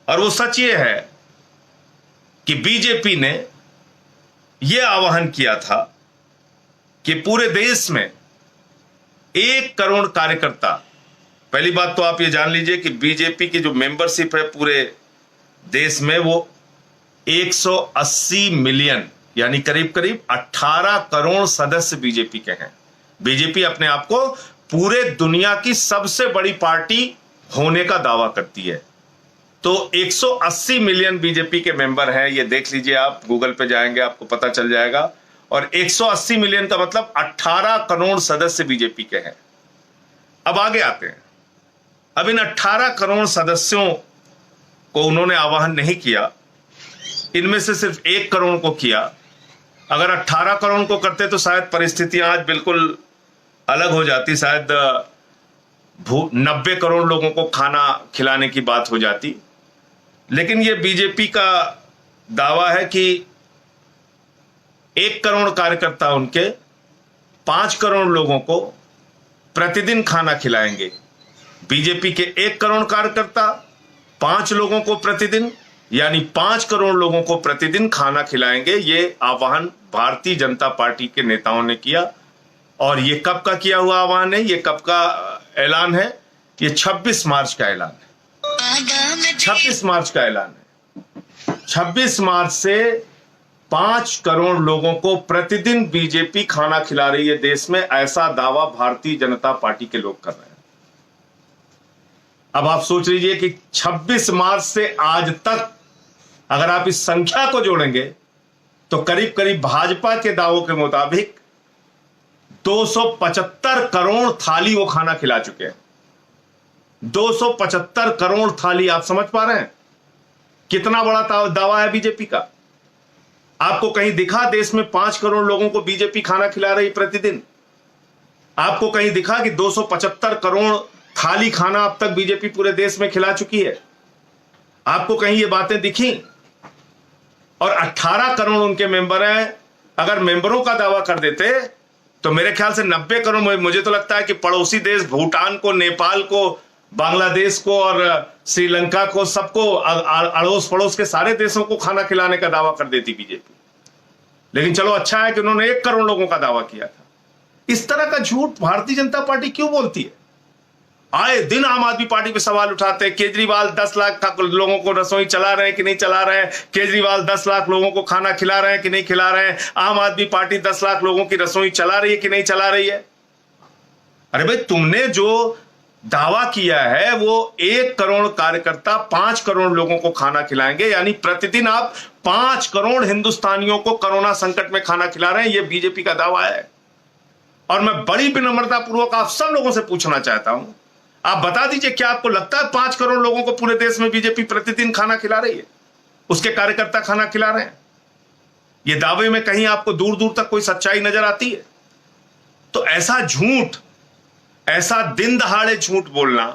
और वो सच ये है कि बीजेपी ने यह आह्वान किया था कि पूरे देश में 1 करोड़ कार्यकर्ता, पहली बात तो आप ये जान लीजिए कि बीजेपी की जो मेंबरशिप है पूरे देश में वो 180 मिलियन यानी करीब करीब 18 करोड़ सदस्य बीजेपी के हैं। बीजेपी अपने आप को पूरे दुनिया की सबसे बड़ी पार्टी होने का दावा करती है। तो 180 मिलियन बीजेपी के मेंबर हैं, ये देख लीजिए, आप गूगल पे जाएंगे आपको पता चल जाएगा। और 180 मिलियन का मतलब 18 करोड़ सदस्य बीजेपी के हैं। अब आगे आते हैं। अब इन 18 करोड़ सदस्यों को उन्होंने आह्वान नहीं किया, इनमें से सिर्फ 1 करोड़ को किया। अगर 18 करोड़ को करते तो शायद परिस्थितियां आज बिल्कुल अलग हो जाती, शायद 90 करोड़ लोगों को खाना खिलाने की बात हो जाती। लेकिन यह बीजेपी का दावा है कि 1 करोड़ कार्यकर्ता उनके 5 करोड़ लोगों को प्रतिदिन खाना खिलाएंगे। बीजेपी के 1 करोड़ कार्यकर्ता 5 लोगों को प्रतिदिन यानी 5 करोड़ लोगों को प्रतिदिन खाना खिलाएंगे। ये आह्वान भारतीय जनता पार्टी के नेताओं ने किया। और ये कब का किया हुआ आह्वान है, ये कब का ऐलान है? ये 26 मार्च का ऐलान है। 26 मार्च का ऐलान है। 26 मार्च से 5 करोड़ लोगों को प्रतिदिन बीजेपी खाना खिला रही है देश में, ऐसा दावा भारतीय जनता पार्टी के लोग कर रहे हैं। अब आप सोच लीजिए कि 26 मार्च से आज तक अगर आप इस संख्या को जोड़ेंगे तो करीब करीब भाजपा के दावों के मुताबिक 275 करोड़ थाली वो खाना खिला चुके हैं। 275 करोड़ थाली, आप समझ पा रहे हैं कितना बड़ा दावा है बीजेपी का? आपको कहीं दिखा देश में 5 करोड़ लोगों को बीजेपी खाना खिला रही प्रतिदिन? आपको कहीं दिखा कि 275 करोड़ थाली खाना अब तक बीजेपी पूरे देश में खिला चुकी है? आपको कहीं ये बातें दिखी? और 18 करोड़ उनके मेंबर हैं। अगर मेंबरों का दावा कर देते तो मेरे ख्याल से 90 करोड़, मुझे तो लगता है कि पड़ोसी देश भूटान को, नेपाल को, बांग्लादेश को और श्रीलंका को, सबको, अड़ोस पड़ोस के सारे देशों को खाना खिलाने का दावा कर देती बीजेपी। लेकिन चलो अच्छा है कि उन्होंने 1 करोड़ लोगों का दावा किया था। इस तरह का झूठ भारतीय जनता पार्टी क्यों बोलती है? आए दिन आम आदमी पार्टी पे सवाल उठाते हैं। केजरीवाल 10 लाख लोगों को रसोई चला रहे हैं कि नहीं चला रहे हैं? केजरीवाल 10 लाख लोगों को खाना खिला रहे हैं कि नहीं खिला रहे हैं? आम आदमी पार्टी 10 लाख लोगों की रसोई चला रही है कि नहीं चला रही है? अरे भाई, तुमने जो दावा किया है वो 1 करोड़ कार्यकर्ता 5 करोड़ लोगों को खाना खिलाएंगे, यानी प्रतिदिन आप 5 करोड़ हिंदुस्तानियों को कोरोना संकट में खाना खिला रहे हैं। यह बीजेपी का दावा है। और मैं बड़ी विनम्रता पूर्वक आप सब लोगों से पूछना चाहता हूं, आप बता दीजिए, क्या आपको लगता है 5 करोड़ लोगों को पूरे देश में बीजेपी प्रतिदिन खाना खिला रही है? उसके कार्यकर्ता खाना खिला रहे हैं? ये दावे में कहीं आपको दूर दूर तक कोई सच्चाई नजर आती है? तो ऐसा झूठ, ऐसा दिन दहाड़े झूठ बोलना,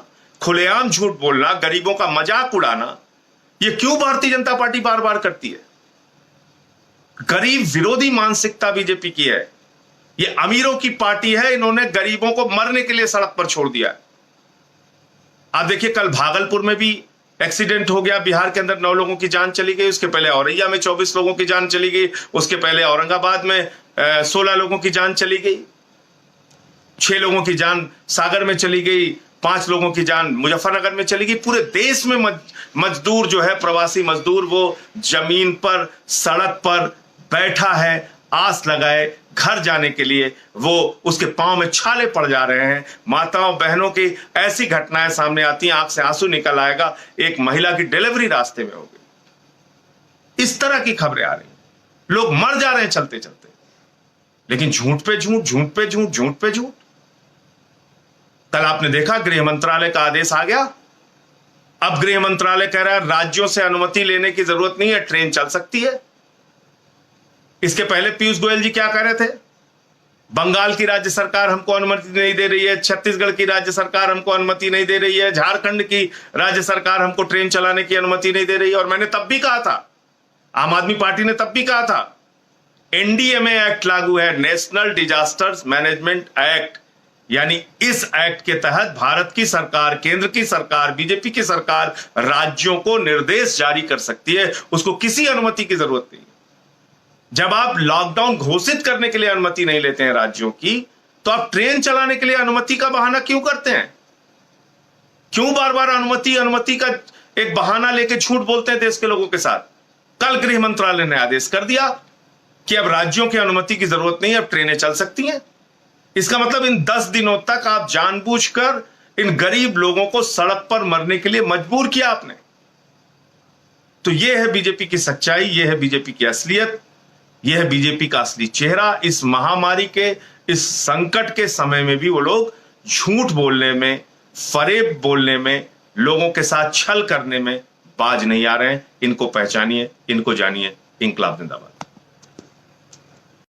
खुलेआम झूठ बोलना, गरीबों का मजाक उड़ाना, ये क्यों भारतीय जनता पार्टी बार बार करती है? गरीब विरोधी मानसिकता बीजेपी की है। ये अमीरों की पार्टी है। इन्होंने गरीबों को मरने के लिए सड़क पर छोड़ दिया है। आप देखिए, कल भागलपुर में भी एक्सीडेंट हो गया। बिहार के अंदर 9 लोगों की जान चली गई। उसके पहले औरैया में 24 लोगों की जान चली गई। उसके पहले औरंगाबाद में 16 लोगों की जान चली गई। 6 लोगों की जान सागर में चली गई। 5 लोगों की जान मुजफ्फरनगर में चली गई। पूरे देश में मजदूर जो है, प्रवासी मजदूर, वो जमीन पर, सड़क पर बैठा है, आस लगाए घर जाने के लिए। वो उसके पांव में छाले पड़ जा रहे हैं। माताओं बहनों की ऐसी घटनाएं सामने आती हैं, आंख से आंसू निकल आएगा। एक महिला की डिलीवरी रास्ते में हो गई। इस तरह की खबरें आ रही हैं। लोग मर जा रहे हैं चलते चलते। लेकिन झूठ पे झूठ, झूठ पे झूठ, झूठ पे झूठ। कल आपने देखा गृह मंत्रालय का आदेश आ गया। अब गृह मंत्रालय कह रहा है राज्यों से अनुमति लेने की जरूरत नहीं है, ट्रेन चल सकती है। इसके पहले पीयूष गोयल जी क्या कह रहे थे? बंगाल की राज्य सरकार हमको अनुमति नहीं दे रही है, छत्तीसगढ़ की राज्य सरकार हमको अनुमति नहीं दे रही है, झारखंड की राज्य सरकार हमको ट्रेन चलाने की अनुमति नहीं दे रही है। और मैंने तब भी कहा था, आम आदमी पार्टी ने तब भी कहा था, एनडीएमए एक्ट लागू है, नेशनल डिजास्टर्स मैनेजमेंट एक्ट, यानी इस एक्ट के तहत भारत की सरकार, केंद्र की सरकार, बीजेपी की सरकार राज्यों को निर्देश जारी कर सकती है, उसको किसी अनुमति की जरूरत नहीं। जब आप लॉकडाउन घोषित करने के लिए अनुमति नहीं लेते हैं राज्यों की, तो आप ट्रेन चलाने के लिए अनुमति का बहाना क्यों करते हैं? क्यों बार बार अनुमति का एक बहाना लेके झूठ बोलते हैं देश के लोगों के साथ? कल गृह मंत्रालय ने आदेश कर दिया कि अब राज्यों की अनुमति की जरूरत नहीं, अब ट्रेनें चल सकती हैं। इसका मतलब इन 10 दिनों तक आप जानबूझकर इन गरीब लोगों को सड़क पर मरने के लिए मजबूर किया आपने। तो यह है बीजेपी की सच्चाई, यह है बीजेपी की असलियत, यह है बीजेपी का असली चेहरा। इस महामारी के, इस संकट के समय में भी वो लोग झूठ बोलने में, फरेब बोलने में, लोगों के साथ छल करने में बाज नहीं आ रहे हैं। इनको पहचानिए, इनको जानिए। इंकलाब जिंदाबाद।